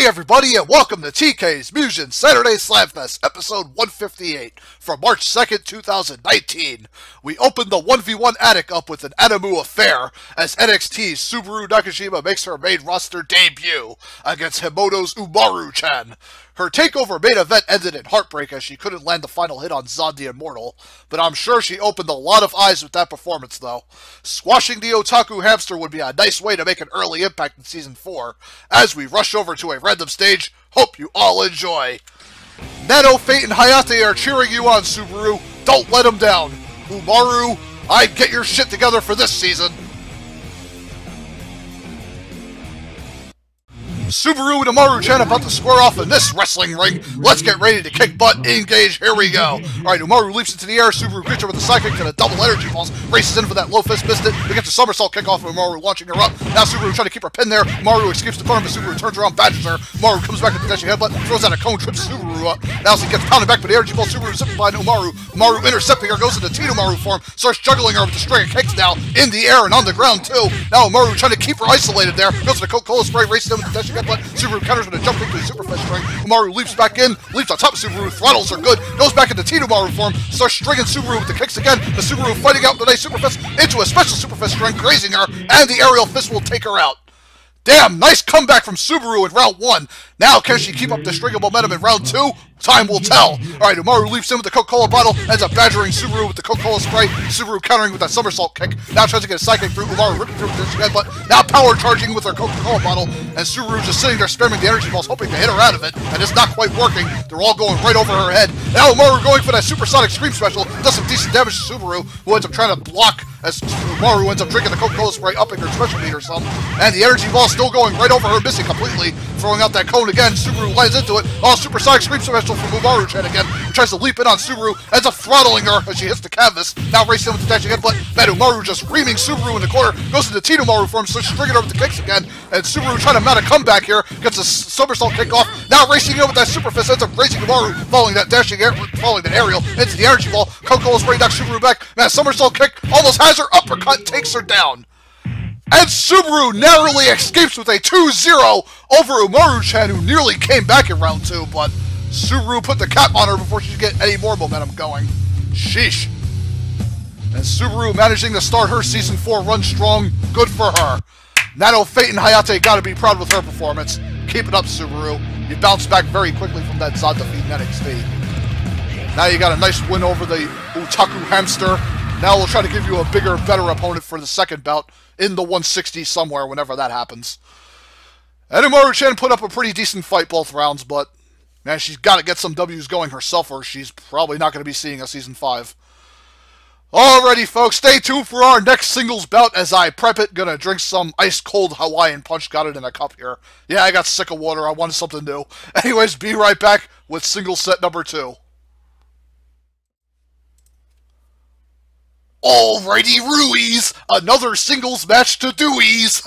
Hey everybody, and welcome to TK's Mugen Saturday Slamfest, episode 158, for March 2nd, 2019. We opened the 1v1 attic up with an Animu affair, as NXT's Subaru Nakajima makes her main roster debut against Himoto's Umaru-chan. Her takeover main event ended in heartbreak as she couldn't land the final hit on Zod the Immortal, but I'm sure she opened a lot of eyes with that performance though. Squashing the Otaku Hamster would be a nice way to make an early impact in Season 4. As we rush over to a random stage, hope you all enjoy. Nano, Fate, and Hayate are cheering you on, Subaru. Don't let them down. Umaru, I'd get your shit together for this season. Subaru and Umaru-chan about to square off in this wrestling ring. Let's get ready to kick butt. Engage. Here we go. Alright, Umaru leaps into the air. Subaru greets her with a sidekick to the double energy pulse. Races in for that low fist missed it. We get the somersault kickoff of Umaru launching her up. Now Subaru trying to keep her pinned there. Umaru escapes the corner, but Subaru turns around, badges her. Umaru comes back with the dashing headbutt, throws out a cone, trips Subaru up. Now she gets pounded back by the energy pulse. Subaru zipping by Umaru. Umaru intercepting her, goes into Teen Umaru form, starts juggling her with the string of kicks now in the air and on the ground too. Now Umaru trying to keep her isolated there. Goes to the Coca-Cola spray, races in with the dashing headbutt. Subaru counters with a jump kick to the Superfest string. Umaru leaps back in, leaps on top of Subaru, throttles her good, goes back into Teen Umaru form, starts stringing Subaru with the kicks again. The Subaru fighting out the nice Superfest into a special Superfest string, grazing her, and the aerial fist will take her out. Damn, nice comeback from Subaru in round 1. Now, can she keep up the string of momentum in round 2? Time will tell. Alright, Umaru leaps in with the Coca-Cola bottle, ends up badgering Subaru with the Coca-Cola spray. Subaru countering with that somersault kick. Now tries to get a sidekick through. Umaru ripping through with the headbutt. Now power charging with her Coca-Cola bottle. And Subaru just sitting there spamming the energy balls, hoping to hit her out of it. And it's not quite working. They're all going right over her head. Now Umaru going for that supersonic scream special. Does some decent damage to Subaru, who ends up trying to block as Umaru ends up drinking the Coca-Cola spray, upping her special meter some. And the energy ball still going right over her, missing completely. Throwing out that cone again. Subaru lands into it. Oh, supersonic scream special from Umaru-chan again. Tries to leap in on Subaru, ends up throttling her as she hits the canvas. Now racing with the dashing headbutt. Man, Umaru just reaming Subaru in the corner. Goes into Teen Umaru form, so stringing her with the kicks again. And Subaru trying to mount a comeback here. Gets a somersault kick off. Now racing in with that super fist. Ends up racing Umaru, following that aerial into the energy ball. Coca-Cola spray knocks Subaru back. Man, somersault kick almost has her. Uppercut takes her down. And Subaru narrowly escapes with a 2-0 over Umaru-chan, who nearly came back in round 2, but Subaru put the cap on her before she could get any more momentum going. Sheesh. And Subaru managing to start her Season 4 run strong. Good for her. Nano, Fate, and Hayate gotta be proud with her performance. Keep it up, Subaru. You bounced back very quickly from that Zod defeat in NXT. Now you got a nice win over the Otaku Hamster. Now we'll try to give you a bigger, better opponent for the second bout in the 160 somewhere, whenever that happens. And Umaru-chan put up a pretty decent fight both rounds, but man, she's got to get some W's going herself, or she's probably not going to be seeing a Season 5. Alrighty, folks, stay tuned for our next singles bout as I prep it. Gonna drink some ice-cold Hawaiian punch. Got it in a cup here. Yeah, I got sick of water. I wanted something new. Anyways, be right back with singles set number 2. Alrighty, Ruiz! Another singles match to doies!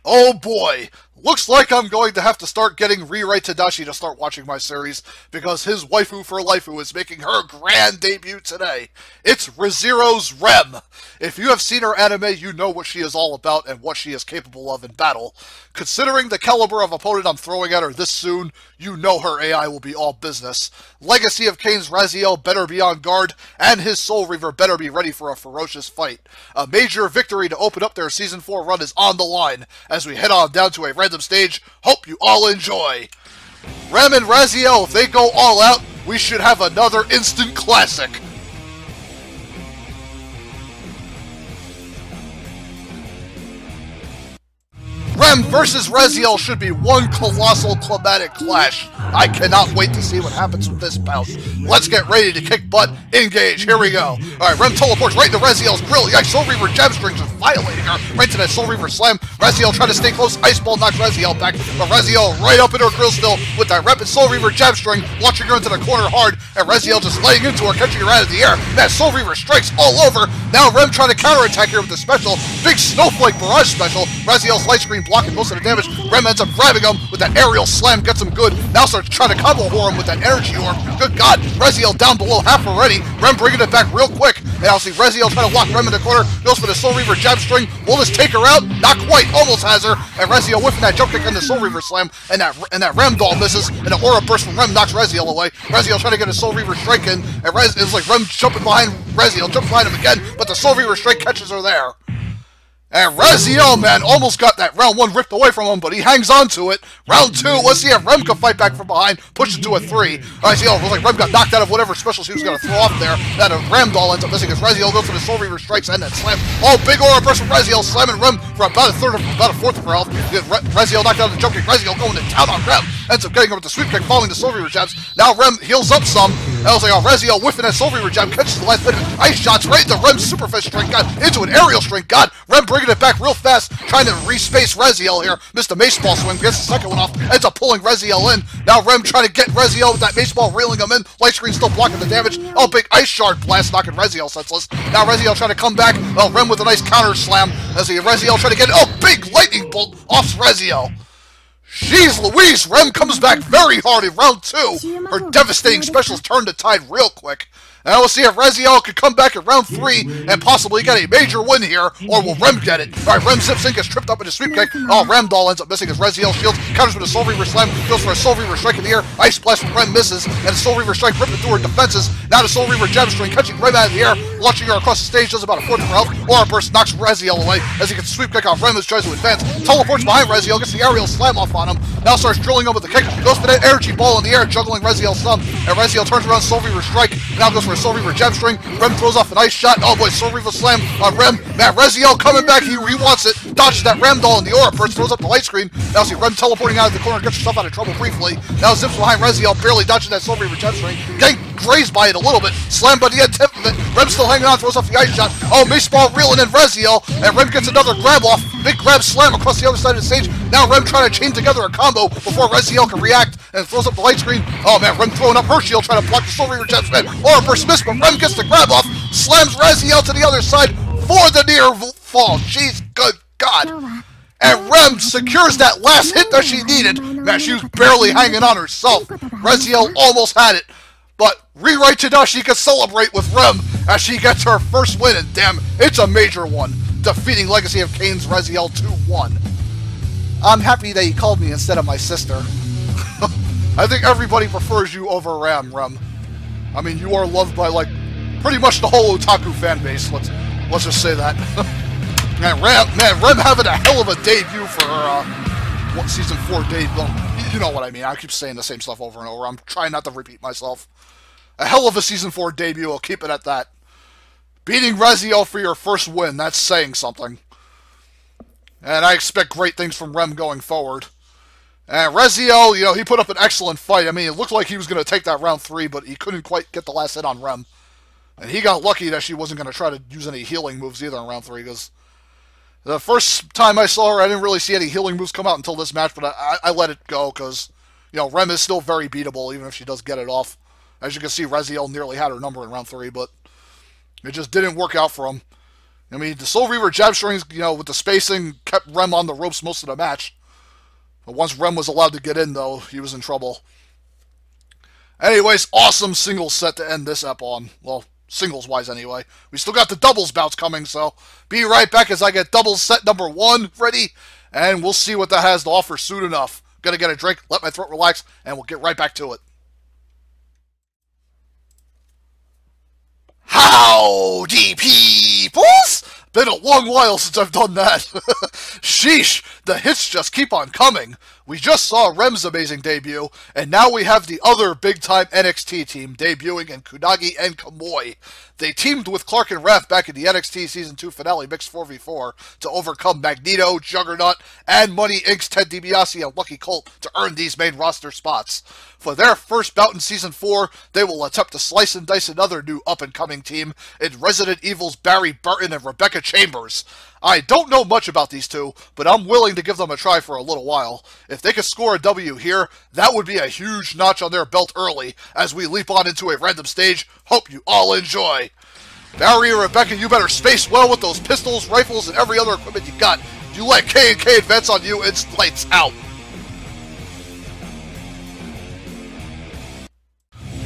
Oh boy! Looks like I'm going to have to start getting Rewrite Tadashi to start watching my series, because his waifu for lifeu is making her grand debut today. It's ReZero's Rem. If you have seen her anime, you know what she is all about and what she is capable of in battle. Considering the caliber of opponent I'm throwing at her this soon, you know her AI will be all business. Legacy of Kane's Raziel better be on guard, and his Soul Reaver better be ready for a ferocious fight. A major victory to open up their Season 4 run is on the line, as we head on down to a random stage. Hope you all enjoy. Rem and Raziel, if they go all out, we should have another instant classic. Rem versus Raziel should be one colossal climatic clash. I cannot wait to see what happens with this bout. Let's get ready to kick butt. Engage. Here we go. Alright, Rem teleports right into Raziel's grill. Yikes, Soul Reaver jab strings just violating her. Right to that Soul Reaver slam. Raziel trying to stay close. Ice Ball knocks Raziel back. But Raziel right up in her grill still with that rapid Soul Reaver jab string, launching her into the corner hard. And Raziel just laying into her, catching her out of the air. That Soul Reaver strikes all over. Now Rem trying to counterattack here with the special. Big Snowflake Barrage special. Raziel's light screen screen, blocking most of the damage. Rem ends up grabbing him with that aerial slam, gets him good. Now starts trying to combo for him with that energy orb. Good God, Reziel down below half already. Rem bringing it back real quick. And I'll see Reziel trying to lock Rem in the corner. Goes for the Soul Reaver jab string. Will this take her out? Not quite. Almost has her. And Reziel whiffing that jump kick and the Soul Reaver slam. And that Rem doll misses. And the aura burst from Rem knocks Reziel away. Reziel trying to get a Soul Reaver strike in. And it's like Rem jumping behind Reziel. Jumps behind him again. But the Soul Reaver strike catches her there. And Reziel, man, almost got that round 1 ripped away from him, but he hangs on to it. Round 2, let's see if Rem can fight back from behind, push it to a 3. Alright, see, it looks like Rem got knocked out of whatever special she was going to throw off there. That a Ram doll ends up missing as Reziel goes for the Soul Reaver strikes and that slam. Oh, big aura burst from Reziel, slamming Rem for about a fourth of her health. Reziel knocked out of the jump kick. Reziel going to town on Rem. Ends up getting her with the sweep kick following the Soul Reaver jabs. Now Rem heals up some. And I was like, oh, Reziel whiffing that Soul Reaver jab, catches the last bit of ice shots right into Rem's super fist strike. God, into an aerial strike. God, Rem bringing it back real fast. Trying to respace Reziel here. Missed a mace ball swing. Gets the second one off. Ends up pulling Reziel in. Now Rem trying to get Reziel with that mace ball, reeling him in. Light screen still blocking the damage. Oh, big ice shard blast knocking Reziel senseless. Now Reziel trying to come back. Oh, Rem with a nice counter slam. As Reziel trying to get it. Oh, big lightning bolt off Reziel. Jeez Louise, Rem comes back very hard in round 2. Her devastating specials turned the tide real quick. And we'll see if Reziel could come back in round 3 and possibly get a major win here, or will Rem get it? Alright, Rem zips in, gets tripped up in a sweep kick. Oh, Rem doll ends up missing as Reziel shields, counters with a Soul Reaver slam, goes for a Soul Reaver strike in the air. Ice blast from Rem misses, and a Soul Reaver strike ripping through her defenses. Now the Soul Reaver jab string catching Rem out of the air, launching her across the stage, does about a fourth of her health. Aura burst knocks Reziel away as he gets a sweep kick off Rem as tries to advance. Teleports behind Reziel, gets the aerial slam off on him. Now starts drilling him with the kick, goes for that energy ball in the air, juggling Reziel's thumb. And Reziel turns around, Soul Reaver strike, now goes for a Soul Reaver jab string. Rem throws off a nice shot. Oh boy, Soul Reaver slam on Rem. Man, Reziel coming back. He wants it. Dodges that Rem doll in the aura burst. Throws up the light screen. Now see Rem teleporting out of the corner. Gets herself out of trouble briefly. Now zips behind Reziel. Barely dodging that Soul Reaver jump string. Getting grazed by it a little bit. Slammed by the end tip of it. Rem still hanging on. Throws off the ice shot. Oh, mace ball reeling in Reziel. And Rem gets another grab off. Big grab slam across the other side of the stage. Now Rem trying to chain together a combo before Reziel can react. And throws up the light screen. Oh man, Rem throwing up her shield. Trying to block the Soul Reaver jump spin. Aura burst miss, but Rem gets the grab off. Slams Reziel to the other side for the near fall. Jeez, good God. And Rem secures that last hit that she needed. Man, she was barely hanging on herself. Reziel almost had it. But rewrite to now she can celebrate with Rem as she gets her first win. And damn, it's a major one. Defeating Legacy of Kain's Reziel 2-1. I'm happy that he called me instead of my sister. I think everybody prefers you over Rem. I mean, you are loved by, like, pretty much the whole otaku fan base. Let's just say that. Man, Rem having a hell of a debut for her season 4 debut. You know what I mean. I keep saying the same stuff over and over. I'm trying not to repeat myself. A hell of a season 4 debut. I'll keep it at that. Beating Reziel for your first win. That's saying something. And I expect great things from Rem going forward. And Reziel, you know, he put up an excellent fight. I mean, it looked like he was going to take that round 3, but he couldn't quite get the last hit on Rem. And he got lucky that she wasn't going to try to use any healing moves either in round 3, because the first time I saw her, I didn't really see any healing moves come out until this match, but I let it go, because, you know, Rem is still very beatable, even if she does get it off. As you can see, Reziel nearly had her number in round 3, but it just didn't work out for him. I mean, the Soul Reaver jab strings, you know, with the spacing, kept Rem on the ropes most of the match. But once Rem was allowed to get in, though, he was in trouble. Anyways, awesome singles set to end this ep on. Well, singles-wise anyway. We still got the doubles bouts coming, so be right back as I get doubles set number 1 ready, and we'll see what that has to offer soon enough. Gonna get a drink, let my throat relax, and we'll get right back to it. Howdy, peoples! Been a long while since I've done that. Sheesh, the hits just keep on coming. We just saw Rem's amazing debut, and now we have the other big-time NXT team debuting in Kunagi and Kamui. They teamed with Clark and Raph back in the NXT Season 2 finale Mixed 4v4 to overcome Magneto, Juggernaut, and Money Inc.'s Ted DiBiase and Lucky Colt to earn these main roster spots. For their first bout in Season 4, they will attempt to slice and dice another new up-and-coming team in Resident Evil's Barry Burton and Rebecca Chambers. I don't know much about these two, but I'm willing to give them a try for a little while. If they could score a W here, that would be a huge notch on their belt early as we leap on into a random stage. Hope you all enjoy. Barry and Rebecca, you better space well with those pistols, rifles, and every other equipment you got. You let K&K advance on you, it's lights out.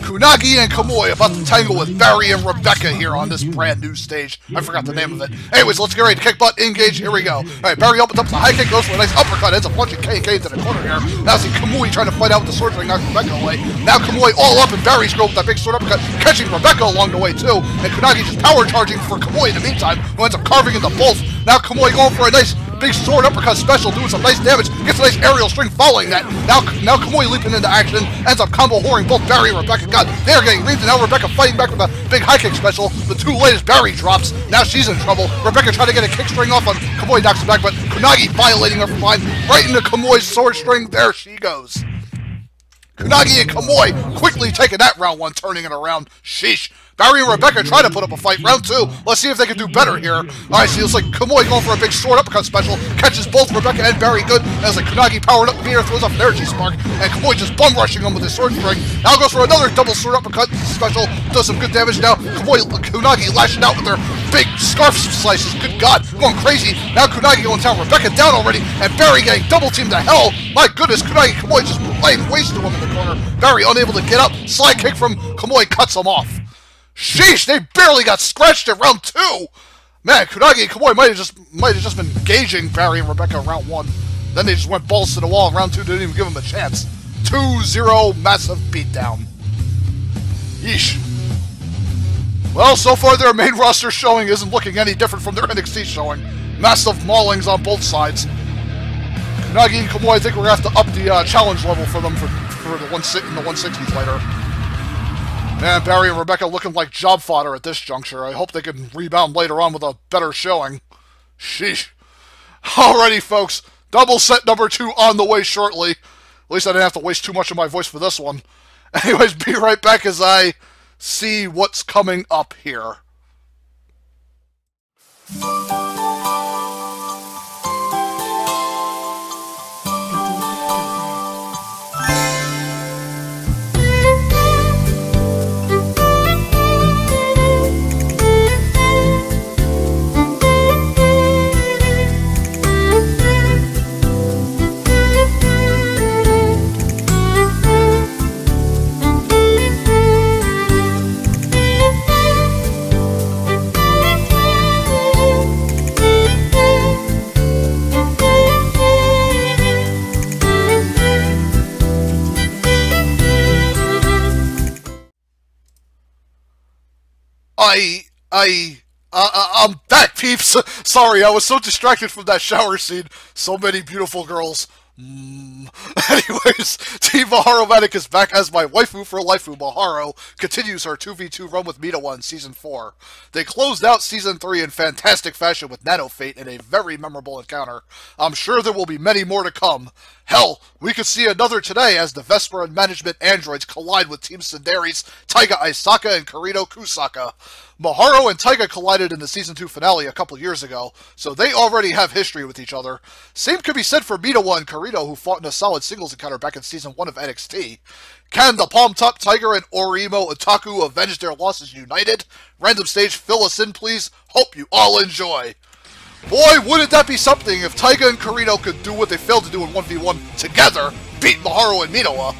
Kunagi and Kamui about to tangle with Barry and Rebecca here on this brand new stage. I forgot the name of it. Anyways, let's get ready to kick butt, engage, here we go. Alright, Barry opens up the high kick, goes for a nice uppercut, ends up punching K&K into the corner here. Now see Kamui trying to fight out with the sword swing, knocks Rebecca away. Now Kamui all up in Barry's grill with that big sword uppercut, catching Rebecca along the way too. And Kunagi just power charging for Kamui in the meantime, who ends up carving into both. Now Kamui going for a nice big sword uppercut special, doing some nice damage, gets a nice aerial string following that. Now Kamui leaping into action, ends up combo whoring both Barry and Rebecca. God, they're getting reamed, and now Rebecca fighting back with a big high kick special. The two latest Barry drops, now she's in trouble. Rebecca trying to get a kick string off on Kamui, knocks it back, but Kunagi violating her from behind, right into Kamui's sword string, there she goes. Kunagi and Kamui quickly taking that round one, turning it around. Sheesh. Barry and Rebecca try to put up a fight. Round two. Let's see if they can do better here. Alright, see, it's like Kamui going for a big sword uppercut special. Catches both Rebecca and Barry good. And it's like Kunagi powering up the meter, throws up an energy spark. And Kamui just bum rushing him with his sword string. Now goes for another double sword uppercut special. Does some good damage now. Kunagi lashing out with their big scarf slices. Good God. Going crazy. Now Kunagi going down. Rebecca down already. And Barry getting double teamed to hell. My goodness, Kunagi and Kamui just laying waste to him in the corner. Barry unable to get up. Slide kick from Kamui cuts him off. Sheesh, they barely got scratched at round two! Man, Kunagi and Kamui might have just been gauging Barry and Rebecca in round one. Then they just went balls to the wall, and round two didn't even give them a chance. 2-0 massive beatdown. Yeesh. Well, so far their main roster showing isn't looking any different from their NXT showing. Massive maulings on both sides. Kunagi and Kamui, I think we're going to have to up the challenge level for them for the 160s later. Man, Barry and Rebecca looking like job fodder at this juncture. I hope they can rebound later on with a better showing. Sheesh. Alrighty, folks. Double set number 2 on the way shortly. At least I didn't have to waste too much of my voice for this one. Anyways, be right back as I see what's coming up here. I'm back, peeps! Sorry, I was so distracted from that shower scene. So many beautiful girls. Anyways, Team Maharo-matic is back as my waifu for lifeu. Maharo continues her 2v2 run with Mitawa in Season 4. They closed out Season 3 in fantastic fashion with Nano Fate in a very memorable encounter. I'm sure there will be many more to come. Hell, we could see another today as the Vesper and management androids collide with Team Tsunderi's Taiga Aisaka and Kirito Kusaka. Maharo and Taiga collided in the Season 2 finale a couple years ago, so they already have history with each other. Same could be said for Mitawa and Kirito, who fought in a solid singles encounter back in Season 1 of NXT. Can the Palm Top Tiger and Orimo Otaku avenge their losses united? Random stage, fill us in please. Hope you all enjoy. Boy, wouldn't that be something if Taiga and Kirito could do what they failed to do in 1v1 together, beat Maharo and Mitawa.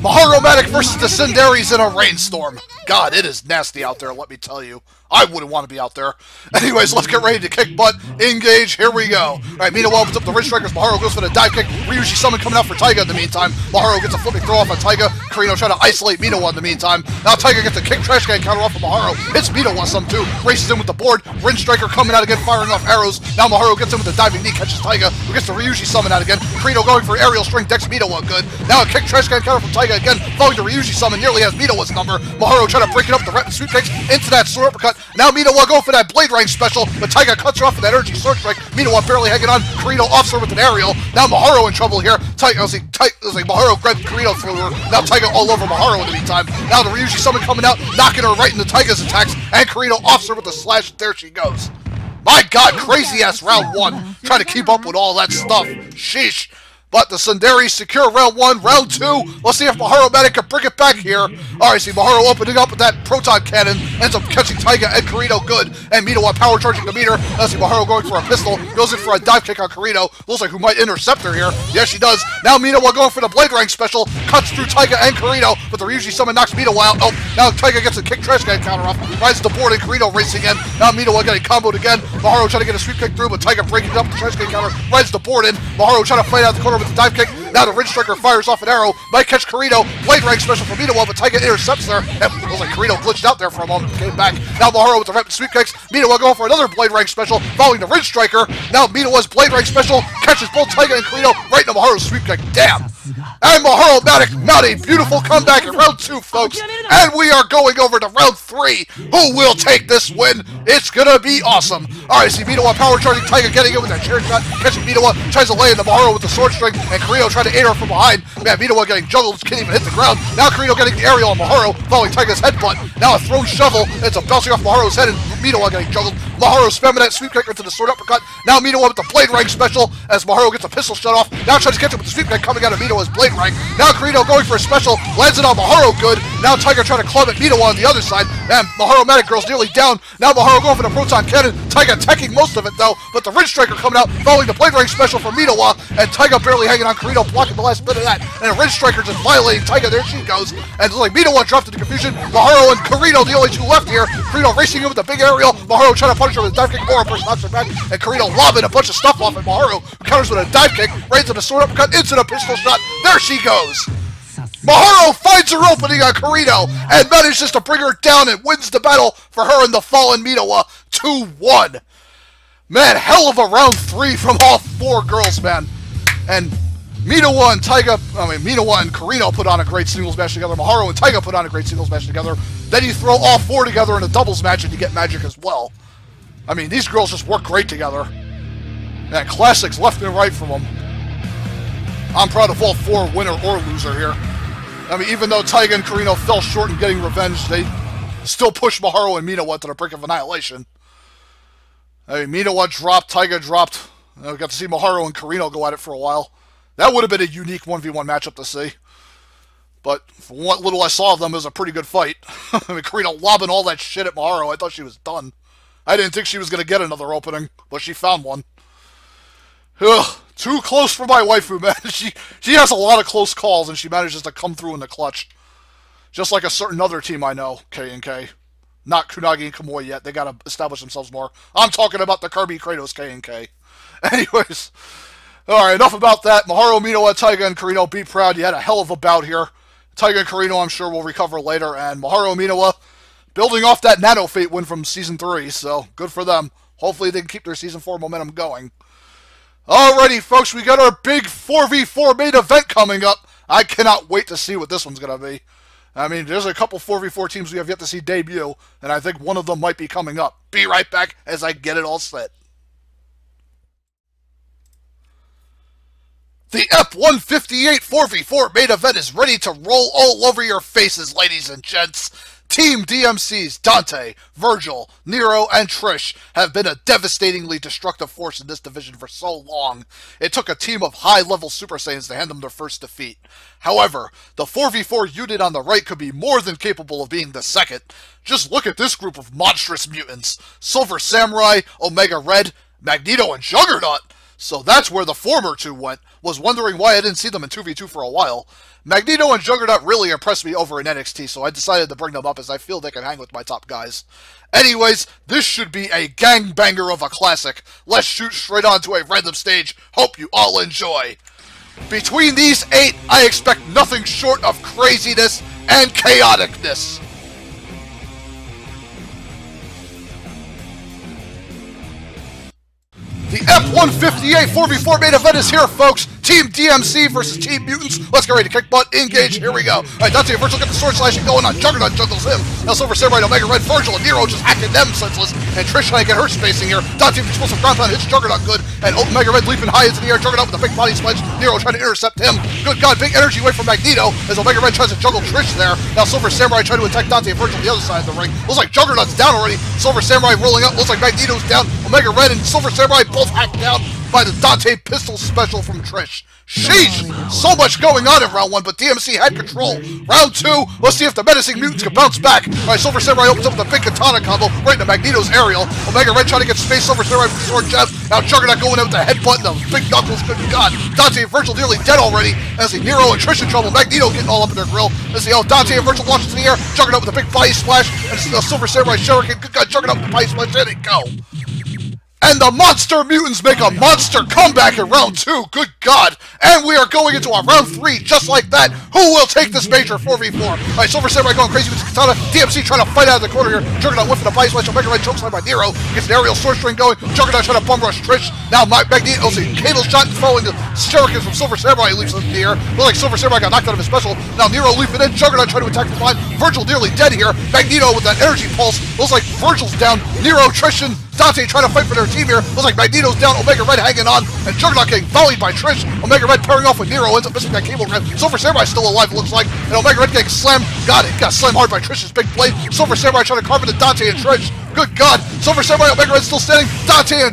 Maharo-matic versus the Tsunderis in a rainstorm. God, it is nasty out there, let me tell you. I wouldn't want to be out there. Anyways, let's get ready to kick butt. Engage, here we go. Alright, Mitawa opens up the wrist strikers. Maharo goes for the dive kick. Ryuji Summon coming out for Taiga in the meantime. Maharo gets a flipping throw off on Taiga. Kirito trying to isolate Mitawa in the meantime. Now Taiga gets a kick trash can counter off of Maharo. Hits Mitawa some too. Races in with the board. Rin striker coming out again, firing off arrows. Now Maharo gets in with the diving knee, catches Taiga, who gets the Ryuji Summon out again. Kirito going for aerial string, decks Mitawa good. Now a kick trash can counter from Taiga again, following the Ryuji Summon, nearly has Mitawa's number. Maharo trying to break it up, the sweep kicks into that sword uppercut. Now Mitawa going for that blade range special, but Taiga cuts her off with that energy sword strike. Mitawa barely hanging on. Kirito offs her with an aerial. Now Maharo in trouble here. Maharo grabbed Kirito through her. Now Taiga all over Maharo in the meantime. Now the Ryuji Summon coming out, knocking her right into Taiga's attacks, and Kirito offs her with a slash. There she goes. My God, crazy ass round one. Trying to keep up with all that stuff. Sheesh. But the Sundaris secure round 1. Round 2, let's see if Maharu Medic can bring it back here. Alright, see Maharu opening up with that proton cannon. Ends up catching Taiga and Carino good. And Minowa power charging the meter. Let's see Maharu going for a pistol. Goes in for a dive kick on Carino. Looks like who might intercept her here. Yes, she does. Now Minowa going for the Blade Rank special. Cuts through Taiga and Carino. But the Ryuji summon knocks Minowa out. Oh, now Taiga gets a kick trash can counter off. Rises the board and Carino racing in. Now Minowa getting comboed again. Maharu trying to get a sweep kick through, but Taiga breaking up the trash can counter. Rises the board in. Maharu trying to fight out the corner with the dive kick. Now the Ridge Striker fires off an arrow. Might catch Carino. Blade Rank special for Minowa, but Taiga intercepts there. And it looks like Carino glitched out there for a moment. Came back. Now Maharu with the rapid sweep kicks. Minowa going for another Blade Rank special following the Ridge Striker. Now Minowa's Blade Rank special catches both Taiga and Carino right into Maharu's sweep kick. Damn! And Maharu Matic mount a beautiful comeback in round 2, folks. And we are going over to round 3. Who will take this win? It's gonna be awesome. Alright, see Minowa power charging Taiga, getting in with that chair shot, catching Minowa, tries to lay into Maharu with the sword string, and Carino trying to aid her from behind. Man, Minowa getting juggled, can't even hit the ground. Now Carino getting the aerial on Maharu, following Taiga's headbutt. Now a thrown shovel, ends up bouncing off Maharu's head, and Minowa getting juggled. Maharu spamming that sweep kick into the sword uppercut. Now Minowa with the Blade Rank special, as Maharu gets a pistol shut off. Now tries to catch him with the sweep kick coming out of Minowa's Blade Rank. Now Carino going for a special, lands it on Maharu good. Now Taiga trying to club at Minowa on the other side. Man, Maharu Medic girl's nearly down. Now Maharu going for the proton cannon. Taiga teching most of it though, but the Ridge Striker coming out, following the Blade Rank special for Minowa, and Taiga barely hanging on Carino, blocking the last bit of that. And the Ridge Striker just violating Taiga. There she goes. And it's like Minowa dropped into confusion. Maharu and Carino, the only two left here. Carino racing in with the big aerial. Maharu trying to punish her with a dive kick, or a person knocks her back. And Carino lobbing a bunch of stuff off at Maharu, who counters with a dive kick, right into the sword uppercut, into the pistol shot. There she goes. Maharu finds her opening on Carino and manages to bring her down and wins the battle for her and the fallen Minowa 2-1. Man, hell of a round 3 from all 4 girls, man. And Minowa and Carino put on a great singles match together. Maharu and Taiga put on a great singles match together. Then you throw all 4 together in a doubles match and you get magic as well. I mean, these girls just work great together. And classics left and right from them. I'm proud of all 4, winner or loser here. I mean, even though Taiga and Carino fell short in getting revenge, they still pushed Maharu and Minowa to the brink of annihilation. I mean, Minowa dropped, Taiga dropped. We got to see Maharu and Carino go at it for a while. That would have been a unique 1v1 matchup to see. But for what little I saw of them, it was a pretty good fight. I mean, Carino lobbing all that shit at Maharu. I thought she was done. I didn't think she was going to get another opening, but she found one. Ugh. Too close for my waifu, man. She has a lot of close calls, and she manages to come through in the clutch. Just like a certain other team I know, K&K. Not Kunagi and Kamui yet. They gotta establish themselves more. I'm talking about the Kirby Kratos K&K. Anyways. Alright, enough about that. Maharu, Minowa, Taiga, and Carino, be proud. You had a hell of a bout here. Taiga and Carino, I'm sure, will recover later. And Maharu, Minowa, building off that Nano Fate win from Season 3. So, good for them. Hopefully they can keep their Season 4 momentum going. Alrighty, folks, we got our big 4v4 main event coming up. I cannot wait to see what this one's going to be. I mean, there's a couple 4v4 teams we have yet to see debut, and I think one of them might be coming up. Be right back as I get it all set. The F-158 4v4 main event is ready to roll all over your faces, ladies and gents. Team DMC's Dante, Virgil, Nero, and Trish have been a devastatingly destructive force in this division for so long. It took a team of high-level Super Saiyans to hand them their first defeat. However, the 4v4 unit on the right could be more than capable of being the second. Just look at this group of monstrous mutants. Silver Samurai, Omega Red, Magneto, and Juggernaut. So that's where the former two went. Was wondering why I didn't see them in 2v2 for a while. Magneto and Juggernaut really impressed me over in NXT, so I decided to bring them up as I feel they can hang with my top guys. Anyways, this should be a gangbanger of a classic. Let's shoot straight onto a random stage. Hope you all enjoy. Between these 8, I expect nothing short of craziness and chaoticness. The F-158 4v4 main event is here, folks. Team DMC versus Team Mutants. Let's get ready to kick butt, engage, here we go. Alright, Dante and Virgil get the sword slashing going on. Juggernaut juggles him. Now Silver Samurai, Omega Red, Virgil, and Nero just hacking them senseless. And Trish trying to get her spacing here. Dante with explosive ground pound hits Juggernaut good. And Omega Red leaping high into the air. Juggernaut with a big body sledge. Nero trying to intercept him. Good God, big energy away from Magneto as Omega Red tries to juggle Trish there. Now Silver Samurai trying to attack Dante and Virgil on the other side of the ring. Looks like Juggernaut's down already. Silver Samurai rolling up. Looks like Magneto's down. Omega Red and Silver Samurai both hacked down. by the Dante pistol special from Trish. Sheesh! So much going on in round 1, but DMC had control. Round 2, let's see if the menacing mutants can bounce back. Alright, Silver Samurai opens up with a big katana combo right into Magneto's aerial. Omega Red trying to get space. Silver Samurai with the sword jab. Now Juggernaut going out with the headbutt and the big knuckles. Good God. Dante and Virgil nearly dead already. As the Nero and Trish in trouble. Magneto getting all up in their grill. As the Dante and Virgil launches in the air. Juggernaut with a big body splash. And Silver Samurai Shuriken. Good God, Juggernaut with the body splash. There they go. And the Monster Mutants make a monster comeback in round 2. Good God. And we are going into our round 3 just like that. Who will take this major 4v4? Alright, Silver Samurai going crazy with his katana. DMC trying to fight out of the corner here. Juggernaut whiffing a body splash. Omega Red chokeslam by Nero. Gets an aerial sword string going. Juggernaut trying to bum rush Trish. Now Magneto, cable shot following the shurikens from Silver Samurai leaps into the air. Looks like Silver Samurai got knocked out of his special. Now Nero leaping in. Juggernaut trying to attack the line. Virgil nearly dead here. Magneto with that energy pulse. Looks like Virgil's down. Nero, Trish, and Dante trying to fight for their team here. Looks like Magneto's down, Omega Red hanging on, and Juggernaut getting volleyed by Trish. Omega Red pairing off with Nero, ends up missing that cable grab. Silver Samurai still alive, it looks like, and Omega Red getting slammed. Got it, got slammed hard by Trish's big blade. Silver Samurai trying to carve into Dante and Trish. Good God, Silver Samurai, Omega Red still standing. Dante and,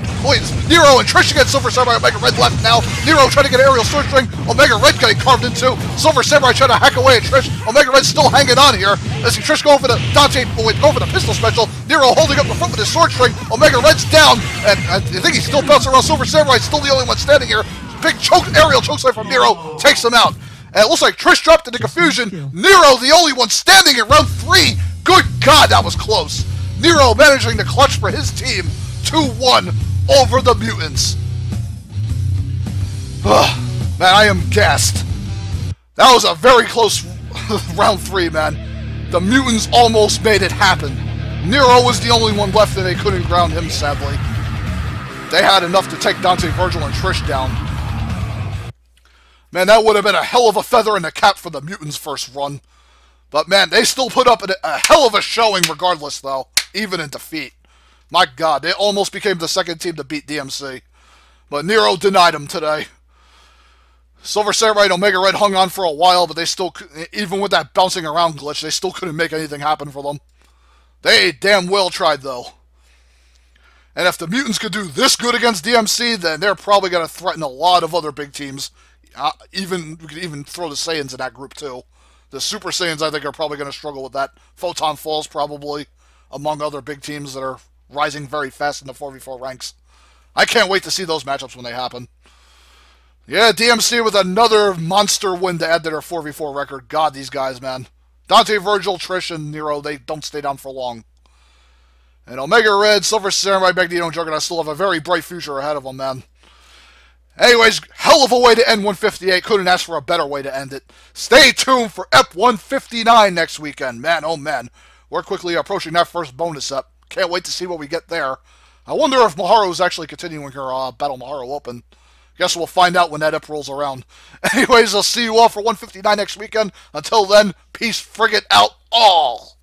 Nero and Trish against Silver Samurai, Omega Red left now. Nero trying to get aerial sword string. Omega Red getting carved into. Silver Samurai trying to hack away at Trish. Omega Red still hanging on here. As Trish going for the Dante, going for the pistol special. Nero holding up the front with his sword string. Omega Red's down, and I think he's still bouncing around. Silver Samurai still the only one standing here. Big aerial chokeslam from Nero takes him out. And it looks like Trish dropped into confusion. Nero the only one standing in round 3. Good God, that was close. Nero managing to clutch for his team 2-1 over the Mutants. Man, I am gassed. That was a very close round 3, man. The Mutants almost made it happen. Nero was the only one left and they couldn't ground him, sadly. They had enough to take Dante, Virgil, and Trish down. Man, that would have been a hell of a feather in the cap for the Mutants' first run. But man, they still put up a hell of a showing regardless, though, even in defeat. My God, they almost became the second team to beat DMC. But Nero denied them today. Silver Samurai and Omega Red hung on for a while, but they still, even with that bouncing around glitch, they still couldn't make anything happen for them. They damn well tried, though. And if the Mutants could do this good against DMC, then they're probably going to threaten a lot of other big teams. We could even throw the Saiyans in that group, too. The Super Saiyans, I think, are probably going to struggle with that. Photon Falls, probably, among other big teams that are rising very fast in the 4v4 ranks. I can't wait to see those matchups when they happen. Yeah, DMC with another monster win to add to their 4v4 record. God, these guys, man. Dante, Virgil, Trish, and Nero, they don't stay down for long. And Omega Red, Silver Samurai, Magneto, and Juggernaut still have a very bright future ahead of them, man. Anyways, hell of a way to end 158. Couldn't ask for a better way to end it. Stay tuned for EP 159 next weekend. Man, oh man. We're quickly approaching that first bonus EP. Can't wait to see what we get there. I wonder if Maharu's actually continuing her Battle Maharu Open. Guess we'll find out when that EP rolls around. Anyways, I'll see you all for 159 next weekend. Until then, peace frigate out all.